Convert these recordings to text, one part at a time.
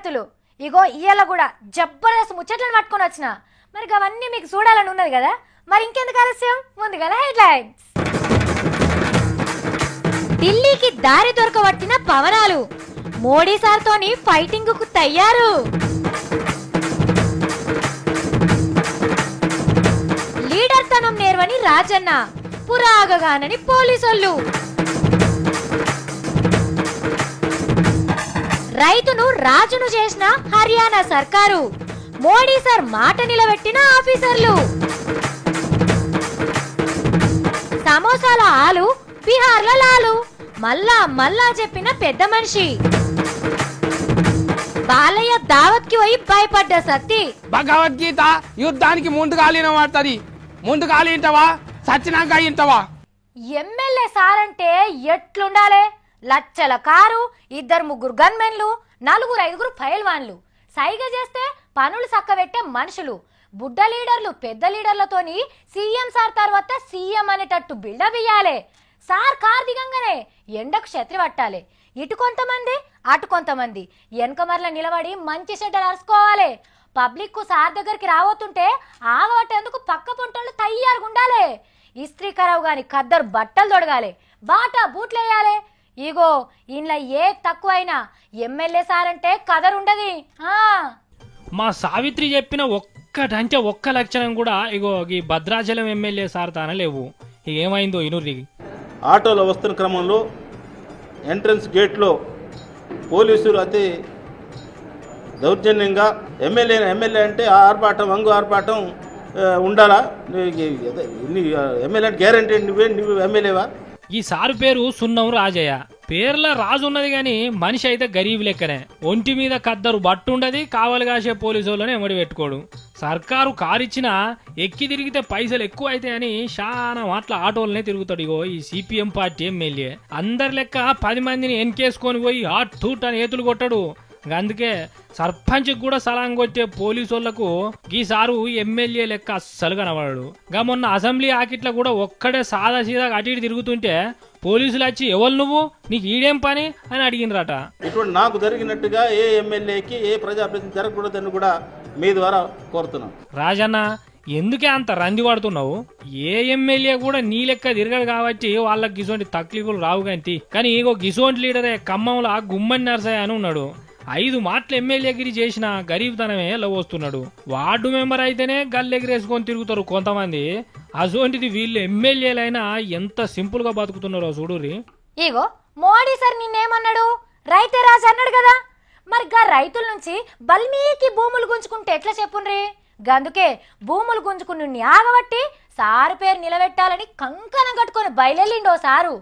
దోస్తులు ఇగో ఇయ్యాల కూడా జబర్దస్త్ ముచ్చట్లను పట్టుకొని వచ్చిన మరి అవన్నీ మీకు చూడాలని ఉన్నది కదా మరి ఇంకెందుకు ఆలస్యం ముందుగా హెడ్లైన్స్ ఢిల్లీకి దారి దొరకబట్టిన పవనాలు మోడీ సార్తోని ఫైటింగ్ కు తయారు లీడర్ తనం నేర్వని రాజన్న పురాగగానని పోలీసులు రైతును రాజును చేసిన హర్యానా సర్కారు మోడీ సార్ మాట నిలబెట్టిన ఆఫీసర్లు సమోసాల ఆలు బీహార్ల లాలు మల్లా చెప్పిన పెద్ద మనిషి బాలయ్య దావత్ కి పోయి భయపడ్డ సత్తి భగవద్గీత యుద్ధానికి ముందుగాలిన వాడుతుంది ముందుగాలి ఇంటవా సచ్చినాక ఇంటవా ఎమ్మెల్యే సారంటే ఎట్లుండాలే లచ్చల కారు 2-3 గన్మెన్లు 4-5 పైల్వాన్లు సైగ చేస్తే పనులు చక్కబెట్టే మనుషులు బుడ్డ లీడర్లు పెద్ద లీడర్లతోని సీఎం సార్ తర్వాత సీఎం అనేటట్టు బిల్డప్ ఇయ్యాలే సార్ కార్ దిగంగానే ఎండకు ఛత్రి పట్టాలి ఇటు కొంతమంది అటు కొంతమంది వెనకమర్ల నిలబడి మంచి షెడ్డలు అరుచుకోవాలి పబ్లిక్ కు సార్ దగ్గరికి రాబోతుంటే ఆగబట్టేందుకు పక్క పొంటోళ్ళు తయారుగా ఉండాలి ఇస్త్రీ ఖరాబ్ గాని ఖద్దరు బట్టలు తొడగాలి బాటా బూట్లు వేయాలి ఇగో ఇంట్లో ఏ తక్కువైనా ఎమ్మెల్యే సార్ అంటే కదరుండది మా సావిత్రి చెప్పిన ఒక్కటంటే ఒక్క లక్షణం కూడా ఇగో ఈ భద్రాచలం ఎమ్మెల్యే సార్ తాన లేవు ఇక ఏమైందో ఇనుర్రి ఆటోలో వస్తున్న క్రమంలో ఎంట్రన్స్ గేట్లో పోలీసులు అతి దౌర్జన్యంగా ఎమ్మెల్యే అంటే ఆర్భాటం ఆర్భాటం ఉండాలా ఎమ్మెల్యే గ్యారంటీ నువ్వు ఎమ్మెల్యేవా ఈ సారు పేరు సున్నం రాజయ్య పేర్ల రాజు ఉన్నది గాని మనిషి అయితే గరీబ్ లెక్కనే ఒంటి మీద కద్దరు బట్టుండది కావలి కాసే పోలీసు వాళ్ళని ఎమ్మడి పెట్టుకోడు సర్కారు కారిచ్చినా ఎక్కి తిరిగితే పైసలు ఎక్కువ అవుతాయని చాలా మాటల ఆటోలనే తిరుగుతాడు ఇగో ఈ సిపిఎం పార్టీ ఎమ్మెల్యే అందరి లెక్క 10 మందిని ఎన్కేసుకొని పోయి హాట్ టూట్ అని ఏతులు కొట్టాడు అందుకే సర్పంచ్ కూడా సలాం కొట్టే పోలీసు వాళ్లకు ఈసారు ఎమ్మెల్యే లెక్క అస్సలు కనబడాడు గా మొన్న అసెంబ్లీ ఆకిట్ల కూడా ఒక్కడే సాదా సీదా అటు ఇటు తిరుగుతుంటే పోలీసులు వచ్చి ఎవరు నువ్వు నీకు ఈడేం పని అని అడిగినరట ఇటువంటి నాకు జరిగినట్టుగా ఏ ఎమ్మెల్యేకి ఏ ప్రజాప్రతినిధి జరగకూడదని కూడా మీ ద్వారా కోరుతున్నాం రాజన్న ఎందుకే అంత రంది పడుతున్నావు ఏ ఎమ్మెల్యే కూడా నీ లెక్క తిరగడు కాబట్టి వాళ్ళకి గిసోంటి తక్లీఫులు రావు కానీ ఇగో గిసోంటి లీడరే ఖమ్మంలో గుమ్మని నరసయ్య అని ఉన్నాడు 5 మాటలు ఎమ్మెల్యేగిరి చేసిన గరీబ్తనమే వస్తున్నాడు వార్డు మెంబర్ అయితేనే గల్లెగిరేసుకొని తిరుగుతారు కొంతమంది అసోంటిది వీళ్ళు ఎమ్మెల్యేలైనా ఎంత సింపుల్ గా బతుకుతున్నారో చూడుర్రి ఇగో మోడీ సార్ నిన్నేమన్నాడు రైతే రాజు అన్నాడు కదా మరి గా రైతుల నుంచి బల్మీకి భూములు గుంజుకుంటే ఎట్లా చెప్పుండ్రి గందుకే భూములు గుంజుకుని ఆగబట్టి సారు పేరు నిలబెట్టాలని కంకణం కట్టుకొని బయలుదేరిండో సారు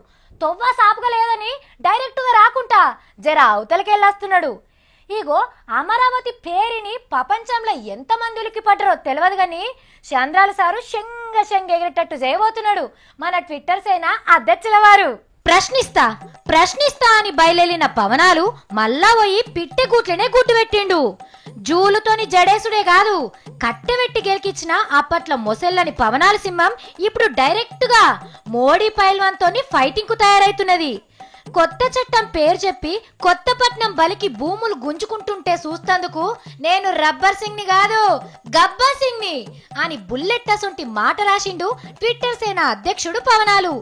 తొవ్వ సాపుగా లేదని డైరెక్ట్ గా రాకుండా జర అవతలకెళ్ళొస్తున్నాడు ఇగో అమరావతి పేరుని ప్రపంచంలో ఎంతమంది ఉలికి పడ్డారో తెలియదు గాని చంద్రాల సారు శంగ ఎగిరేటట్టు చేయబోతున్నాడు మన ట్విట్టర్ సేన అధ్యక్షుల వారు ప్రశ్నిస్తా అని బయలుదేరిన పవనాలు మళ్ళా పోయి పిట్టెగూట్లనే గుట్టు పెట్టిండు జూలుతోని జడేసుడే కాదు కట్టెబెట్టి గెలికిచ్చిన అప్పట్లో మొసెల్లని పవనాల సింహం ఇప్పుడు డైరెక్ట్ గా మోడీ పైల్వాన్ తోని ఫైటింగ్ కు తయారైతున్నది కొత్త చట్టం పేరు చెప్పి కొత్తపట్నం బలికి భూములు గుంజుకుంటుంటే చూస్తందుకు నేను రబ్బర్ సింగ్ ని కాదు గబ్బర్ సింగ్ ని అని బుల్లెట్ అసొంటి మాట రాసిండు ట్విట్టర్ సేన అధ్యక్షుడు పవనాలు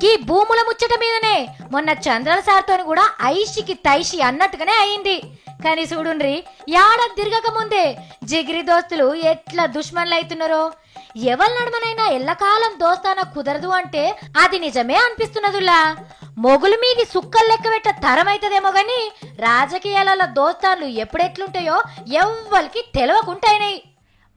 గీ భూముల ముచ్చట మీదనే మొన్న చంద్రల సార్తోని కూడా ఐషికి తైషి అన్నట్టుగానే అయింది కానీ చూడుండ్రి ఏడాది తిరగక ముందే జిగిరి దోస్తులు ఎట్లా దుష్మన్లు అవుతున్నారో ఎవరి నడమనైనా ఎల్లకాలం దోస్తాన కుదరదు అంటే అది నిజమే అనిపిస్తున్నదులా మొగులు మీది సుక్కలు లెక్క పెట్ట తరమైతదేమో గాని రాజకీయాలలో దోస్తాన్లు ఎప్పుడెట్లుంటాయో ఎవ్వరికి తెలవకుంటాయినాయి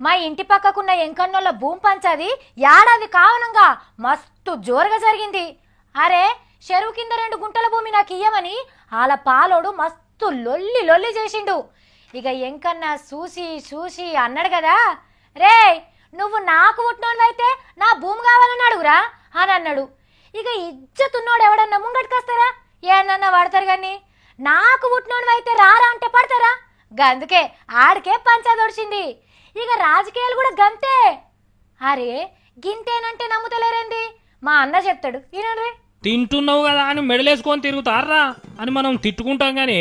మా ఇంటి పక్కకున్న ఎంకన్నోళ్ళ భూమి పంచాది ఏడాది కావనంగా మస్తు జోరుగా జరిగింది అరే చెరువు కింద 2 గుంటల భూమి నాకు ఇయ్యమని వాళ్ళ పాలోడు మస్తు లొల్లి చేసిండు ఇక ఎంకన్న చూసి అన్నాడు కదా రే నువ్వు నాకు పుట్టినోళ్ళైతే నా భూమి కావాలని అడుగురా అని అన్నాడు ఇక ఇజ్జతున్నోడు ఎవడన్నా ముంగట్టుకొస్తారా ఏనన్నా పడతారు గాని నాకు పుట్టినోడు అయితే రారా అంటే పడతారా గందుకే ఆడికే పంచదొడిచింది ఇక రాజకీయాలు కూడా గంతే అరే గింతేనంటే నమ్ముతలేరేంది మా అన్న చెప్తాడు ఈయనరే తింటున్నావు కదా అని మెడలేసుకొని తిరుగుతారా అని మనం తిట్టుకుంటాం గాని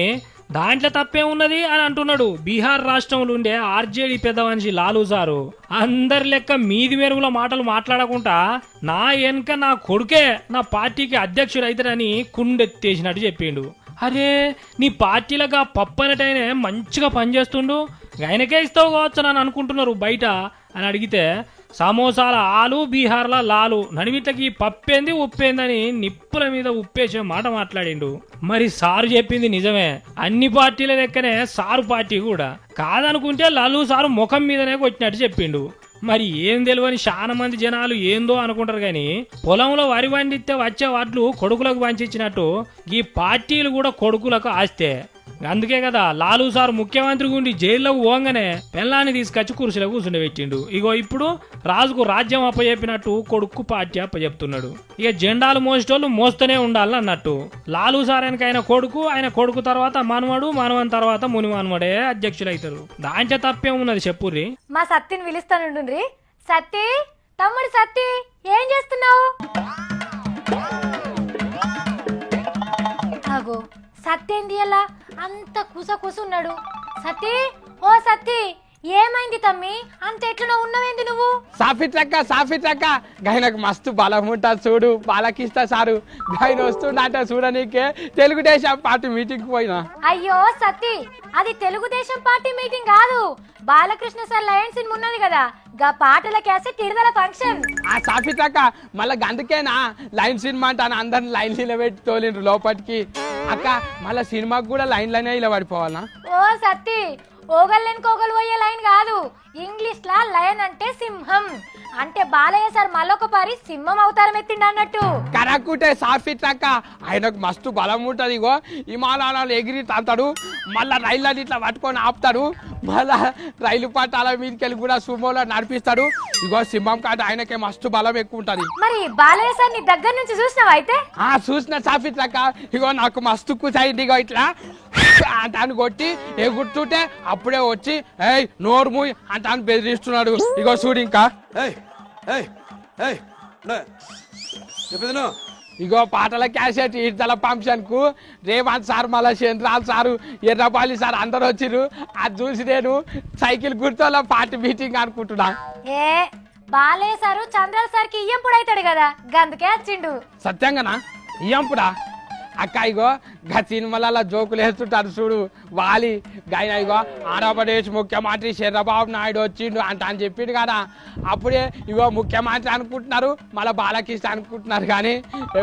దాంట్లో తప్పే ఉన్నది అని అంటున్నాడు బీహార్ రాష్ట్రంలో ఉండే ఆర్జేడీ పెద్ద మనిషి లాలూ సారు. అందరి లెక్క మీది మెరుగుల మాటలు మాట్లాడకుండా నా వెనక నా కొడుకే నా పార్టీకి అధ్యక్షుడు అవుతాడని కుండెత్తేసినట్టు చెప్పిండు. అరే నీ పార్టీలకు ఆ పప్పనటైనే మంచిగా పనిచేస్తుండు, ఆయనకే ఇస్తావు కావచ్చు అని అనుకుంటున్నారు బయట అని అడిగితే సమోసాల ఆలు బీహార్ల లాలు నడిమిట్లకి పప్పేంది ఉప్పేందని నిప్పుల మీద ఉప్పేసే మాట మాట్లాడిండు. మరి సారు చెప్పింది నిజమే, అన్ని పార్టీల లెక్కనే సారు పార్టీ కూడా కాదనుకుంటే లాలు సారు ముఖం మీదనే కొట్టినట్టు చెప్పిండు. మరి ఏం తెలియని చాలా మంది జనాలు ఏందో అనుకుంటారు గాని పొలంలో వరి పండిస్తే వచ్చే వాట్లు కొడుకులకు పంచిచ్చినట్టు ఈ పార్టీలు కూడా కొడుకులకు ఆస్తే. అందుకే కదా లాలూ సార్ ముఖ్యమంత్రి గుండి జైల్లోకి పోగానే పెళ్ళాన్ని తీసుకొచ్చి కుర్చీలో కూర్చుండబెట్టిండు. ఇగో ఇప్పుడు రాజుకు రాజ్యం అప్పచెప్పినట్టు కొడుకు పార్టీ అప్పచెప్తున్నాడు. ఇక జెండాలు మోసేటోళ్ళు మోస్తూనే ఉండాలి అన్నట్టు. లాలూ సార్ ఆయన కొడుకు తర్వాత మనవడు, మనవన్ తర్వాత ముని మనవడే అధ్యక్షులు అవుతారు. దాంట్లో తప్పే ఉన్నది చెప్పుర్రి. మా సత్తిని పిలుస్తానుండ్రి. సత్తి, తమ్ముడు సత్తి, ఏం చేస్తున్నావు? అగో సత్తేంది అలా అంత కుసకుసున్నాడు. సత్తి, ఓ సత్తి, ఏమైంది తమ్మి? అంత ఎట్లనో ఉన్నవేంది నువ్వు? సాఫిట్రక్క గైనకు మస్తు బలం ఉంటుంది చూడు. బాలకిష్ట సారు గైన వస్తుండట చూడనీకే తెలుగుదేశం పార్టీ మీటింగ్ పోయినా. అయ్యో సత్తి, అది తెలుగుదేశం పార్టీ మీటింగ్ కాదు, బాలకృష్ణ సార్ లయన్స్ సినిమా ఉన్నది కదా, గా పాటల క్యాసెట్ విడుదల ఫంక్షన్. ఆ సాఫిట్రక్క మళ్ళా గందుకేనా లైన్ సినిమా అంటాను అందరిని లైన్ నిలబెట్టి తోలిండ్రు లోపలికి. అక్క మళ్ళా సినిమాకి కూడా లైన్లనే ఇలా పడిపోవాలనా? ఓ సత్తి, ఓగల్లెనుకోగలు పోయే లైన్ కాదు, ఇంగ్లీష్ లా లయన్ అంటే సింహం. అంటే బాలయ్య సార్ మళ్ళొక పారి సింహం అవతారం ఎత్తిండి అన్నట్టు. కరక్కుంటే సాఫిట్రక్క ఆయనకు మస్తు బలం ఉంటది. ఇగో హిమాలయాలు ఎగిరి తాతాడు, మళ్ళా రైళ్ళని ఇట్లా పట్టుకొని ఆపుతాడు, మళ్ళా రైలు పట్టాల మీదకి వెళ్ళి కూడా సుమోలో నడిపిస్తాడు. ఇగో సింహం కాదు ఆయనకే మస్తు బలం ఎక్కువ ఉంటది. మరి బాలయ్య సార్ నీ దగ్గర నుంచి చూసినావా అయితే? చూసిన సాఫిట్రక్క ఇగో నాకు మస్తు కుసైంది. ఇగో ఇట్లా అంటాను కొట్టి ఎగురుతుంటే అప్పుడే వచ్చి ఏయ్ నోరు మూయ్ అంటాను బెదిరిస్తున్నాడు. ఇగో చూడు ఇంకా ఇగో పాటల క్యాసెట్ ఇడ్తల ఫంక్షన్ కు రేవంత్ సార్ మళ్ళా చంద్రాల్ సారు ఎర్రపాలి సార్ అందరు వచ్చిర్రు. అది చూసి నేను సైకిల్ గుర్తులో పార్టీ మీటింగ్ అనుకుంటున్నా. ఏ బాలయ్య సారు చంద్రాల్ సార్ కి ఇయ్యంపుడు అవుతాడు కదా, గందుకే వచ్చిండు. సత్యంగానా ఇయ్యంపుడా? అక్క ఇగో గా సినిమాల జోకులు వేస్తుంటారు చూడు వాలి గాయన. ఇగో ఆంధ్రప్రదేశ్ ముఖ్యమంత్రి చంద్రబాబు నాయుడు వచ్చిండు అంట అని చెప్పిండు కదా, అప్పుడే ఇగో ముఖ్యమంత్రి అనుకుంటున్నారు, మళ్ళీ బాలకృష్ణ అనుకుంటున్నారు, కానీ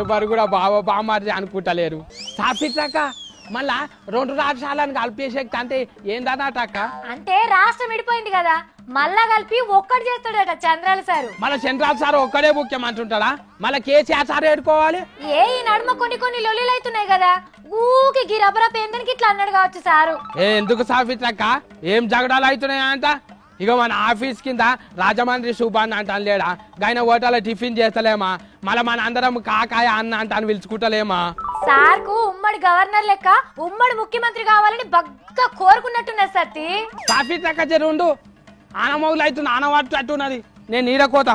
ఎవరు కూడా బామారి అనుకుంటలేరు. సాఫిట్రక్క మళ్ళా 2 రాష్ట్రాలను కలిపేసేక్త అంటే ఏందన్నట అక్క? అంటే రాష్ట్రం విడిపోయింది కదా, మళ్ళా కలిపి ఒక్కటి చేస్తాడట చంద్రాల సారు. మళ్ళీ చంద్రాల సార్ ఒక్కడే ముఖ్యమంత్రి ఉంటాడా? మళ్ళీ కేసీఆర్ సార్ ఏడుకోవాలి? ఏ ఈ నడుమ కొన్ని లొల్లిలు అవుతున్నాయి కదా, ఊకి గిరబరా పేందనికి ఇట్లా అన్నాడు కావచ్చు సారు. ఎందుకు సాఫిట్రక్క ఏం జగడాలు అవుతున్నాయా అంట? ఇగో మన ఆఫీస్ కింద రాజమండ్రి సుబాన్ అంటాను లేడా, గాయన హోటల్లో టిఫిన్ చేస్తలేమా, మళ్ళీ మన అందరం కాకాయ అన్న అంటాను పిలుచుకుంటలేమా? సార్ కు ఉమ్మడి గవర్నర్ లెక్క ఉమ్మడి ముఖ్యమంత్రి కావాలని బగ్గా కోరుకున్నట్టున్నది సత్తి. సాఫిట్రక్క చెరుండు ఆనమౌలు అవుతుంది, ఆనవాటు అట్టున్నది, నేను నీడకోత.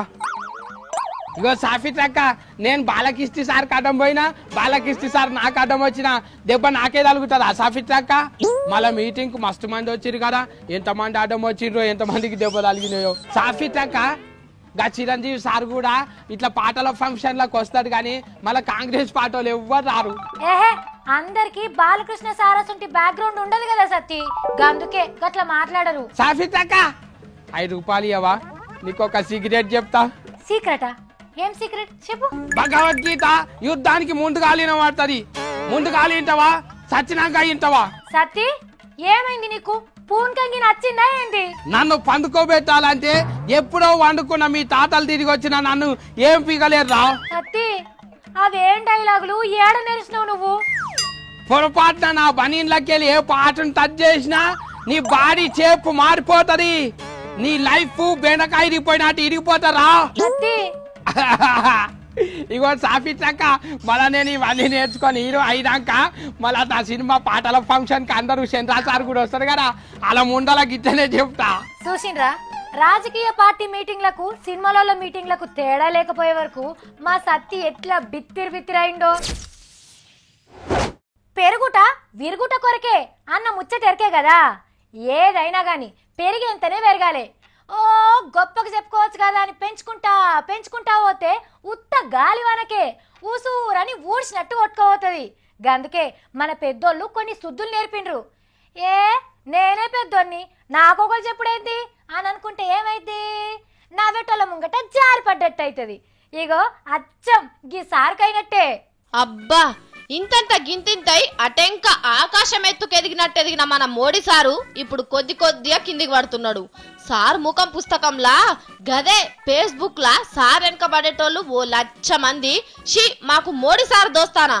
ఇగో సాఫిట్రక్క నేను బాలకిష్టి సార్ అడ్డం పోయినా, బాలకిష్టి సార్ నాకు అడ్డం వచ్చిన దెబ్బ నాకే తగులుతుంది ఆ సాఫిట్రక్క. మళ్ళీ మీటింగ్ కు మస్తు మంది వచ్చిర్రు కదా, ఎంతమంది అడ్డం వచ్చిండ్రో ఎంతమందికి దెబ్బ తగిలినాయో. సాఫిట్రక్క గా చిరంజీవి సార్ కూడా ఇట్లా పాటల ఫంక్షన్ లకు వస్తాడు, కానీ మళ్ళీ కాంగ్రెస్ పార్టీలు ఎవ్వరు రారు. ఏహే అందరికి బాలకృష్ణ సారసుంటి బ్యాక్గ్రౌండ్ ఉండదు కదా సత్తి, గందుకే గట్లా మాట్లాడరు. సాఫిట్రక్క 5 రూపాయలు ఇవ్వవా, నీకు ఒక సీక్రెట్ చెప్తా. సీక్రెటా? ఏం సీక్రెట్ చెప్పు. భగవద్గీత యుద్ధానికి ముందుగాలిన వాడుతుంది, ముందుగాలి ఇంటవా సచ్చినాక ఇంటవా? సత్తి ఏమైంది నీకు? పూన్కంగి నచ్చిందా ఏంటి? నన్ను పండుకోబెట్టాలంటే ఎప్పుడో వండుకున్న మీ తాతలు తిరిగి వచ్చిన నన్ను ఏం పీగలేరురా. సత్తి అవేం డైలాగులు ఏడ నేర్చినావు నువ్వు? పొరపాటున నా బనీన్లకెళ్ళి ఏ పాటను టచ్ చేసినా నీ బాడీ చేపు మారిపోతది, నీ లైఫ్ బెండకాయ ఇరిగిపోయినట్టు ఇరిగిపోతారా. సత్తి ఇగో సాఫిట్రక్క మళ్ళా నేను ఇవన్నీ నేర్చుకొని హీరో అయినాక మళ్ళా నా సినిమా పాటల ఫంక్షన్ కి అందరూ చంద్రా సార్ కూడా వస్తారు కదా, అలా ముండల గిట్టనే చెప్తా. చూసిండ్రా, రాజకీయ పార్టీ మీటింగ్లకు సినిమాలలో మీటింగ్లకు తేడా లేకపోయే వరకు మా సత్తి ఎట్లా బిత్తిరి బిత్తిరైండో. పెరుగుట విరుగుట కొరకే అన్న ముచ్చటెరకే కదా. ఏదైనా గాని పెరిగేంతనే పెరగాలి. ఓ గొప్పగా చెప్పుకోవచ్చు కదా అని పెంచుకుంటా పోతే ఉత్త గాలివానకే ఊసూరని ఊడ్చినట్టు కొట్టుకోపోతుంది. గందుకే మన పెద్దోళ్ళు కొన్ని శుద్ధులు నేర్పిండ్రు. నేనే పెద్దోన్ని నాకొకరు చెప్పుడైంది అని అనుకుంటే ఏమైంది, నా వెట్టోళ్ళ ముంగట జారి పడ్డట్టు అవుతుంది. ఇగో అచ్చం గీ సారికైనట్టే. అబ్బా ఇంతంత గింతింతై అటెంక ఆకాశం ఎదిగిన మన మోడీ సారు ఇప్పుడు కొద్దిగా కిందికి పడుతున్నాడు. సార్ ముఖం పుస్తకంలా గదే ఫేస్బుక్ లా సార్ వెనక పడేటోళ్ళు ఓ 1,00,000 మంది మాకు మోడీ సార్ దోస్తానా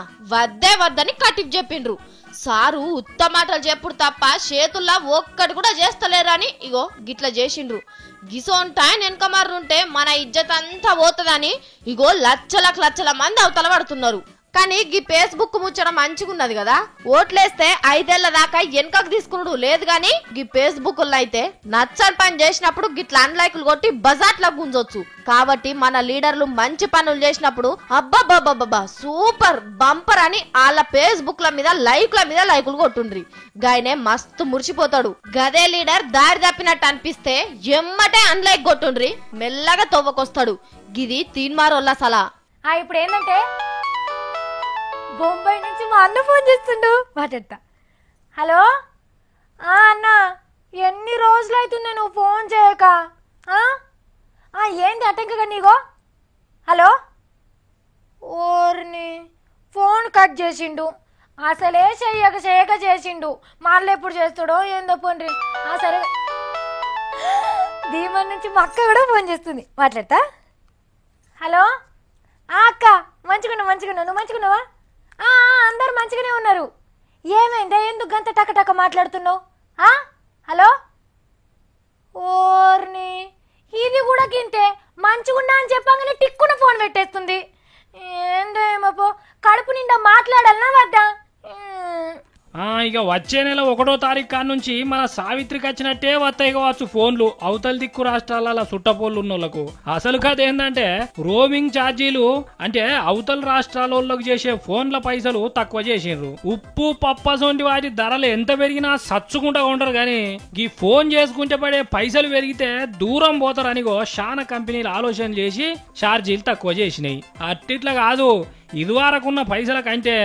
వద్దని కట్టికి చెప్పిండ్రు. సారు ఉత్త మాటలు చెప్పుడు తప్ప చేతుల్లా ఒక్కటి కూడా చేస్తలేరని ఇగో గిట్లా చేసిండ్రు. గిసోంటాయన వెనక మారుంటే మన ఇజ్జత్ అంతా పోతుందని ఇగో లక్షల మంది అవతల పడుతున్నారు. కానీ గీ ఫేస్బుక్ ముచ్చడం మంచిగున్నది కదా, ఓట్లేస్తే 5 ఏళ్ల దాకా వెనకకు తీసుకున్నాడు లేదు. గాని గీ ఫేస్బుక్ అయితే నచ్చని పని చేసినప్పుడు గిట్లా అన్లైకులు కొట్టి బజాట్లా గుంజొచ్చు. కాబట్టి మన లీడర్లు మంచి పనులు చేసినప్పుడు అబ్బబ్బబ్బబ్బా సూపర్ బంపర్ అని వాళ్ళ ఫేస్బుక్ ల మీద లైకులు కొట్టుండ్రి. గాయనే మస్తు మురిసిపోతాడు. గదే లీడర్ దారి తప్పినట్టు అనిపిస్తే ఎమ్మటే అన్లైక్ కొట్టుండ్రి, మెల్లగా తవ్వకొస్తాడు. గిది తీన్మారోళ్ళ సలా. ఇప్పుడు ఏంటంటే బొంబాయి నుంచి మా అన్న ఫోన్ చేస్తుండు, మాట్లాడతా. హలో అన్న, ఎన్ని రోజులు అవుతుంది నువ్వు ఫోన్ చేయక? ఏంది అటెంకగా నీగో? హలో, ఓర్ని ఫోన్ కట్ చేసిండు. అసలే చేయక చేసిండు. మళ్ళీ ఎప్పుడు చేస్తాడో ఏందో పోన్రి. సరే దీమన్ నుంచి మా అక్క కూడా ఫోన్ చేస్తుంది, మాట్లాడతా. హలో అక్క, మంచిగున్నావు? నువ్వు మంచిగున్నావా? అందరు మంచిగానే ఉన్నారు. ఏమైందా, ఎందుకు గంత టక మాట్లాడుతున్నావు? హలో, ఓర్ని ఇది కూడా గింతే మంచిగున్నా అని చెప్పగానే టిక్కున ఫోన్ పెట్టేస్తుంది. ఏందో ఏమో పో, కడుపు నిండా మాట్లాడాలనా వద్దా? ఇక వచ్చే నెల 1వ తారీఖు కాడ నుంచి మన సావిత్రికి వచ్చినట్టే వస్తాయి కావచ్చు ఫోన్లు అవతల దిక్కు రాష్ట్రాల సుట్టపోళ్ళు ఉన్నోళ్లకు. అసలు కథ ఏంటంటే రోమింగ్ ఛార్జీలు అంటే అవతల రాష్ట్రాలకు చేసే ఫోన్ల పైసలు తక్కువ చేసిండ్రు. ఉప్పు పప్పసొంటి వాటి ధరలు ఎంత పెరిగినా సచ్చుకుంటా ఉండరు గాని ఈ ఫోన్ చేసుకుంటే పడే పైసలు పెరిగితే దూరం పోతారనిగో చాలా కంపెనీలు ఆలోచన చేసి ఛార్జీలు తక్కువ చేసినాయి. అట్టిట్లా కాదు, ఇదివరకున్న పైసల కంటే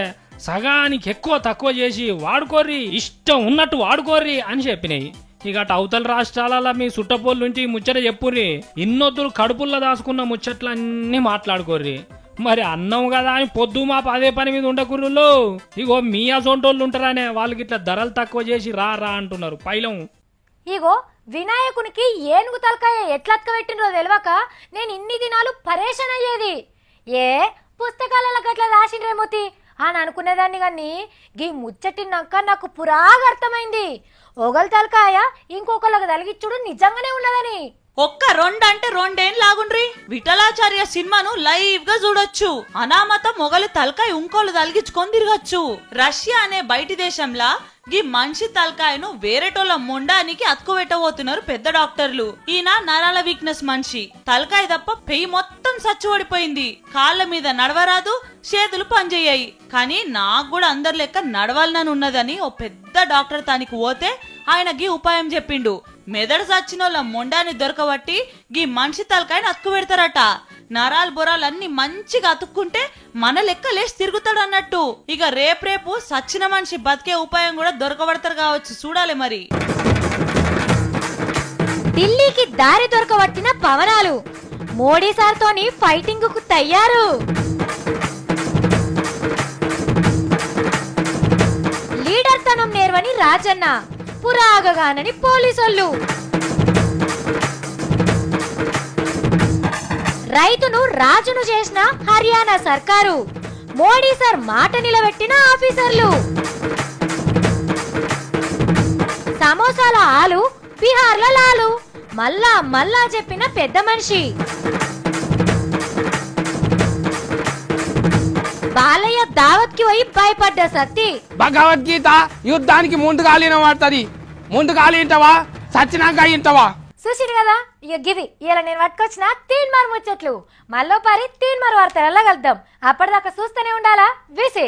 సగానికి తక్కువ చేసి వాడుకోర్రి, ఇష్టం ఉన్నట్టు వాడుకోర్రి అని చెప్పినాయి. ఇక అవతల రాష్ట్రాల మీ సుట్టపోళ్ళుంచి ముచ్చట చెప్పుర్రి, ఇన్నొద్దులు కడుపుల్లో దాచుకున్న ముచ్చట్లన్నీ మాట్లాడుకోర్రి. మరి అన్నం కదా అని పొద్దు మా అదే పని మీద ఉండకుర్రులో. ఇగో మీ అసొంటోళ్ళు ఉంటారనే వాళ్ళకి ఇట్లా ధరలు తక్కువ చేసి రా అంటున్నారు పైలం. ఇగో వినాయకునికి ఏనుగు తలకాయ ఎట్లక్క పెట్టినో తెలియక నేను ఇన్ని దినాలు పరేషాన్ అయ్యేది. పుస్తకాలలో గట్లా రాసిండ్రేమోతి అని అనుకునేదాన్ని. కానీ గీ ముచ్చటినాక నాకు పురాగా అర్థమైంది, ఒకళ్ళ తలకాయ ఇంకొకళ్ళకి తలిగిచ్చుడు నిజంగానే ఉన్నదని. ఒక్క 2 అంటే 2 ఏం లాగుండ్రి. విఠలాచార్య సినిమాను లైవ్ గా చూడొచ్చు. అనామత మొగలి తలకాయ ఇంకోళ్ళు తలిగించుకొని తిరగచ్చు. రష్యా అనే బయటి దేశంలా గీ మనిషి తలకాయను వేరేటోళ్ళ మొండానికి అతుకుబెట్టబోతున్నారు పెద్ద డాక్టర్లు. ఈయన నరాల వీక్నెస్ మనిషి, తలకాయ తప్ప పెయ్యి మొత్తం సచ్చిపడిపోయింది. కాళ్ళ మీద నడవరాదు, చేతులు పనిచేయాయి. కానీ నాకు కూడా అందరి లెక్క నడవాలని ఉన్నదని ఓ పెద్ద డాక్టర్ తానికి పోతే ఆయన గీ ఉపాయం చెప్పిండు. మెదడు సచ్చినోళ్ళ మొండాన్ని దొరకబట్టి గీ మనిషి తలకాయని అతుకు పెడతారట. నరాలు బొరాలన్నీ మంచిగా అతుక్కుంటే మన లెక్క లేచి తిరుగుతాడు అన్నట్టు. ఇక రేపు సచ్చిన మనిషి బతికే ఉపాయం కూడా దొరకబడతారు కావచ్చు, చూడాలి మరి. ఢిల్లీకి దారి దొరకబట్టిన పవనాలు, మోడీ సార్ తోని ఫైటింగ్ కు తయారు. లీడర్ తనం నేర్వని రాజన్న, పురాగగానని పోలీసోళ్ళు. రైతును రాజును చేసిన హర్యానా సర్కారు, మోడీ సార్ మాట నిలబెట్టిన ఆఫీసర్లు. సమోసాల ఆలు, బీహార్ల లాలు, మళ్ళా చెప్పిన పెద్ద మనిషి. బాలయ్య దావత్ కి పోయి భయపడ్డ సత్తి. భగవద్గీత యుద్ధానికి ముందుగాలిన వాడుతుంది, ముందుగాలి ఇంటవా సచ్చినాక ఇంటవా. చూసిండు కదా, ఇక గివి ఇలా నేను పట్టుకొచ్చిన 3 మార్ ముచ్చట్లు. మళ్ళీ 3 మార్ వార్తలలో కలుద్దాం. అప్పటిదాకా చూస్తూనే ఉండాలా V6.